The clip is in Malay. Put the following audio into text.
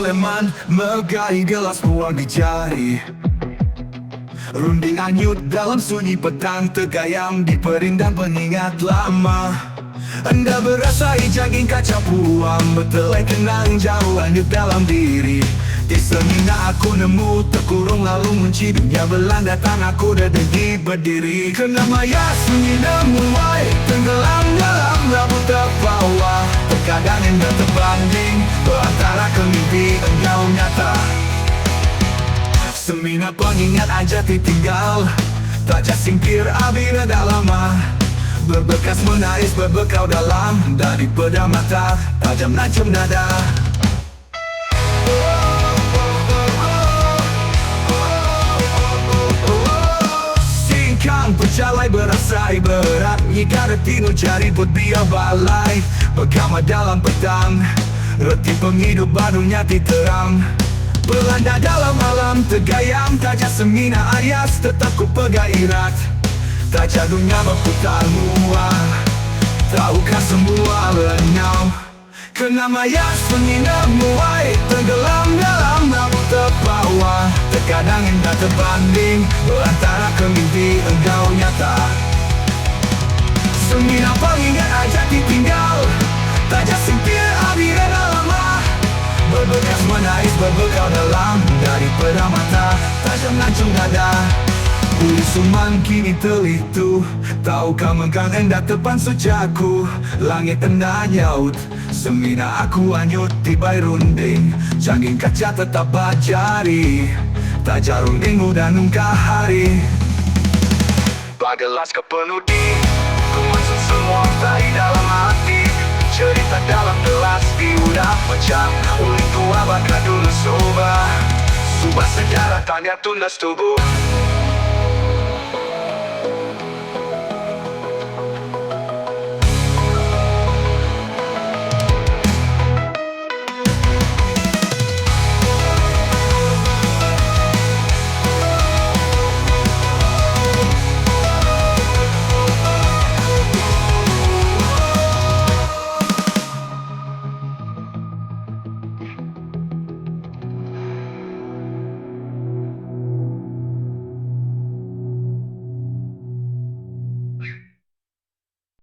Seleman menggali gelas buang di jari. Runding anyut dalam sunyi petang tergayam di perindang pengingat lama. Anda berasai jangking kaca puang, bertelai kenang jauh hanyut dalam diri. Di semina aku nemu terkurung lalu menci dunia belanda datang aku degi berdiri. Kena maya sunyi mulai tenggelam dalam labu terbawa. Terkadang indah terbanding antara kemimpi engkau nyata. Semina pengingat aja ditinggal, tak singkir abira dah lama. Berbekas menangis berbekau dalam, dari pedang mata tajam najam nada. Singkang berjalai berasai berat, jika retino jari buat biar balai. Bergama dalam petang, reti penghidup barunya diterang. Belanda dalam malam tergayam, tajam semina ayas tetap ku pegang erat. Tajam dunia berputar muak, tahukah semua lenyau. Kena mayas semina muai tenggelam dalam labu terbawa. Terkadang indah terbanding antara kemimpi engkau nyata. Semina pengingat aja ditinggal, tajam singkir abira dah lama. Berbekas menangis berbekau dalam, dari pedang mata tajam lancung dada. Uli suman kini terlitu, tahukah mengkang endah depan sujaku. Langit endah nyaut, semina aku hanyut tibai runding. Jangking kaca tetap bajari, tajam runding udah nungkah hari. Bagelas kepenudi, ku masuk semua tai dalam hati. Cerita dalam gelas diudah pecah, uli tua bakal dulu soba. Subah sejarah tanya tunas tubuh.